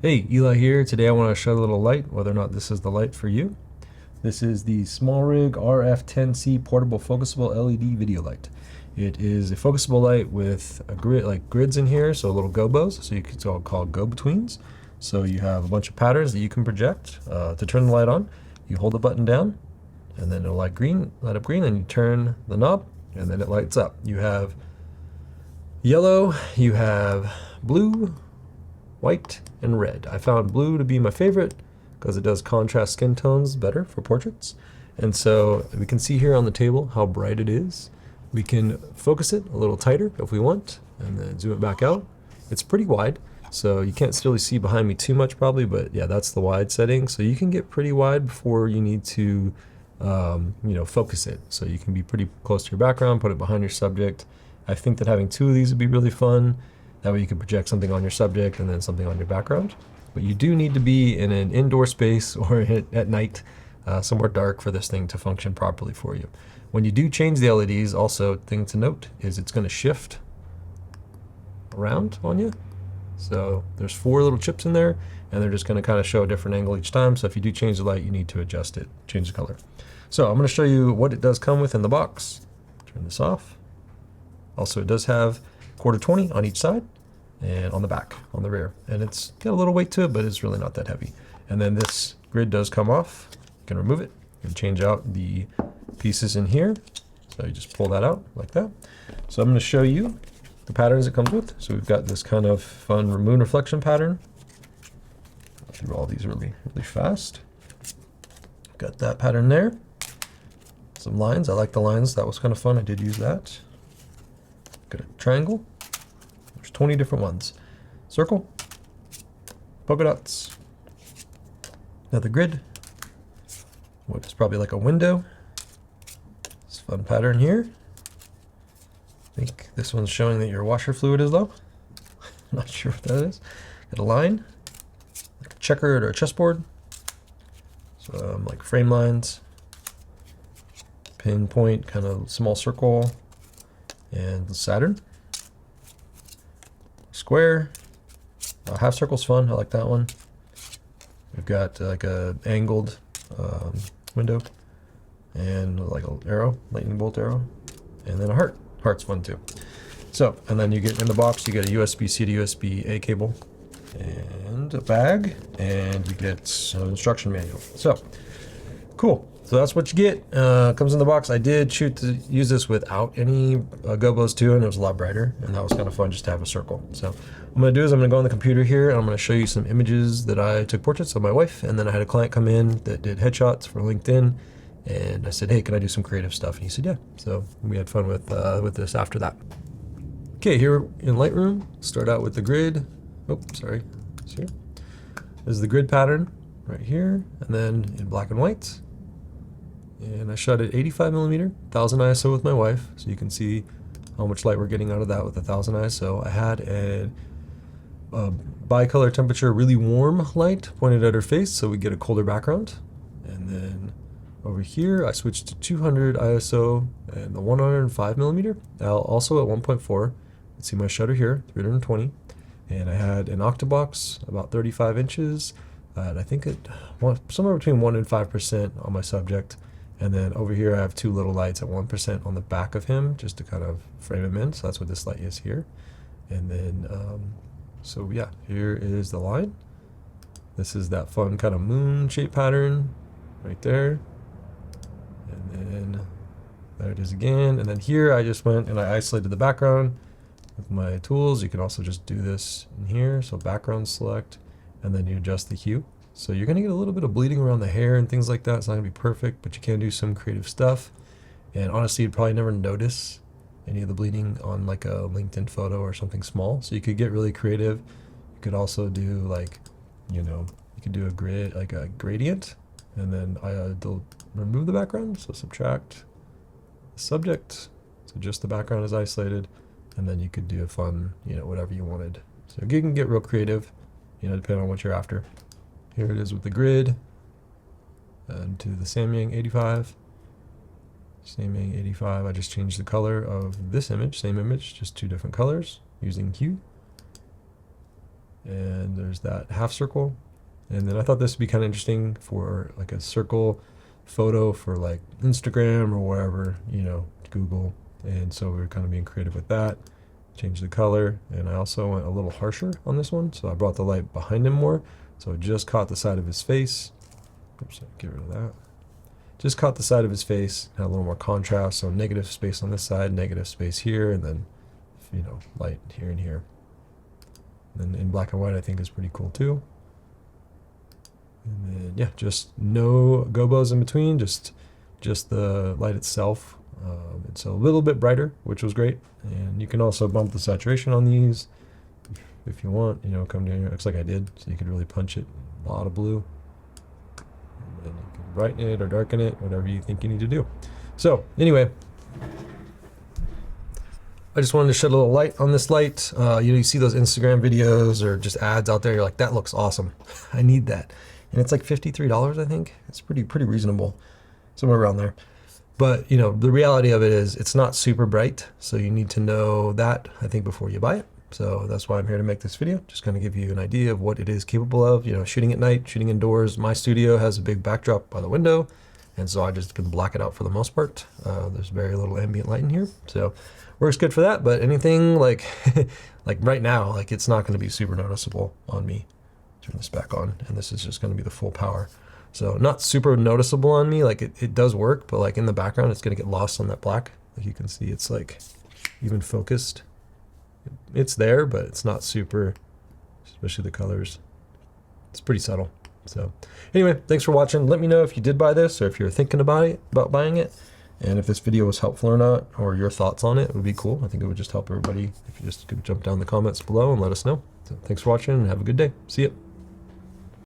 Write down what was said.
Hey, Eli here. Today I want to shed a little light, whether or not this is the light for you. This is the SmallRig RF C10 portable focusable LED video light. It is a focusable light with a grid, like grids in here, so little gobos, so you could call go-betweens. So you have a bunch of patterns that you can project. To turn the light on, you hold the button down, and then it'll light up green, and you turn the knob, and then it lights up. You have yellow, you have blue, white, and red. I found blue to be my favorite because it does contrast skin tones better for portraits. And so we can see here on the table how bright it is. We can focus it a little tighter if we want, and then zoom it back out. It's pretty wide, so you can't really see behind me too much probably, but yeah, that's the wide setting. So you can get pretty wide before you need to focus it. So you can be pretty close to your background, put it behind your subject. I think that having two of these would be really fun. That way you can project something on your subject and then something on your background. But you do need to be in an indoor space or at night, somewhere dark for this thing to function properly for you. When you do change the LEDs, also thing to note is it's going to shift around on you. So there's 4 little chips in there, and they're just going to kind of show a different angle each time. So if you do change the light, you need to adjust it, change the color. So I'm going to show you what it does come with in the box. Turn this off. Also, it does have 1/4-20 on each side and on the back, on the rear. And it's got a little weight to it, but it's really not that heavy. And then this grid does come off. You can remove it and change out the pieces in here. So you just pull that out like that. So I'm going to show you the patterns it comes with. So we've got this kind of fun moon reflection pattern. I'll through all these really fast. Got that pattern there. Some lines. I like the lines. That was kind of fun. I did use that. Got a triangle. There's 20 different ones. Circle. Polka dots. Another grid. What is probably like a window. This fun pattern here. I think this one's showing that your washer fluid is low. I'm not sure what that is. Got a line. Like a checkered or a chessboard. So like frame lines. Pinpoint, kind of small circle. And Saturn. Square. Half circle's fun. I like that one. We've got like a angled window and like an arrow, lightning bolt arrow, and then a heart. Heart's fun too. So, and then you get in the box, you get a USB-C to USB-A cable and a bag, and you get an instruction manual. So, cool. So that's what you get. Comes in the box. I did shoot to use this without any gobos too, and it was a lot brighter, and that was kind of fun just to have a circle. So what I'm gonna do is I'm gonna go on the computer here, and I'm gonna show you some images that I took portraits of my wife, and then I had a client come in that did headshots for LinkedIn, and I said, hey, can I do some creative stuff? And he said, yeah. So we had fun with this after that. Okay, here in Lightroom, start out with the grid. Oh, sorry, it's here. This is the grid pattern right here, and then in black and white. And I shot at 85mm, 1000 ISO with my wife, so you can see how much light we're getting out of that with 1000 ISO. I had a bicolor temperature, really warm light pointed at her face, so we get a colder background. And then over here, I switched to 200 ISO and the 105mm, also at 1.4. Let's see my shutter here, 320. And I had an octabox, about 35 inches, I think somewhere between 1 and 5% on my subject. And then over here I have 2 little lights at 1% on the back of him, just to kind of frame him in. So that's what this light is here. And then, so yeah, here is the line. This is that fun kind of moon shape pattern right there. And then there it is again. And then here I just went and I isolated the background with my tools. You can also just do this in here. So background select, and then you adjust the hue. So you're gonna get a little bit of bleeding around the hair and things like that. It's not gonna be perfect, but you can do some creative stuff. And honestly, you'd probably never notice any of the bleeding on like a LinkedIn photo or something small. So you could get really creative. You could also do like, you could do a grid, like a gradient, and then remove the background. So subtract the subject. So just the background is isolated. And then you could do a fun, whatever you wanted. So you can get real creative, depending on what you're after. Here it is with the grid, and to the Samyang 85. Samyang 85, I just changed the color of this image, same image, just 2 different colors using hue. and there's that half circle. And then I thought this would be kind of interesting for like a circle photo for like Instagram or wherever, you know, Google. And so we were kind of being creative with that. Change the color, and I also went a little harsher on this one, so I brought the light behind him more, so it just caught the side of his face. Oops, get rid of that. Just caught the side of his face, had a little more contrast, so negative space on this side, negative space here, and then, you know, light here and here. And in black and white I think is pretty cool too. And then, yeah, just no gobos in between, just the light itself. It's a little bit brighter, which was great. And you can also bump the saturation on these if you want, you know, come down here. Looks like I did, so you could really punch it. A lot of blue. And then you can brighten it or darken it, whatever you think you need to do. So anyway, I just wanted to shed a little light on this light. You know, you see those Instagram videos or just ads out there, you're like, that looks awesome. I need that. And it's like $53, I think. It's pretty reasonable, somewhere around there. But, you know, the reality of it is it's not super bright, so you need to know that, I think, before you buy it. So that's why I'm here to make this video, just kind of give you an idea of what it is capable of. You know, shooting at night, shooting indoors. My studio has a big backdrop by the window, and so I just can black it out for the most part. There's very little ambient light in here, so works good for that. But anything like, like right now, like it's not going to be super noticeable on me. Turn this back on, and this is just going to be the full power. So not super noticeable on me, like it does work, but like in the background, it's gonna get lost on that black. Like you can see, it's like even focused. It's there, but it's not super, especially the colors. It's pretty subtle. So anyway, thanks for watching. Let me know if you did buy this or if you're thinking about buying it. And if this video was helpful or not, or your thoughts on it would be cool. I think it would just help everybody if you just could jump down in the comments below and let us know. So thanks for watching and have a good day. See ya.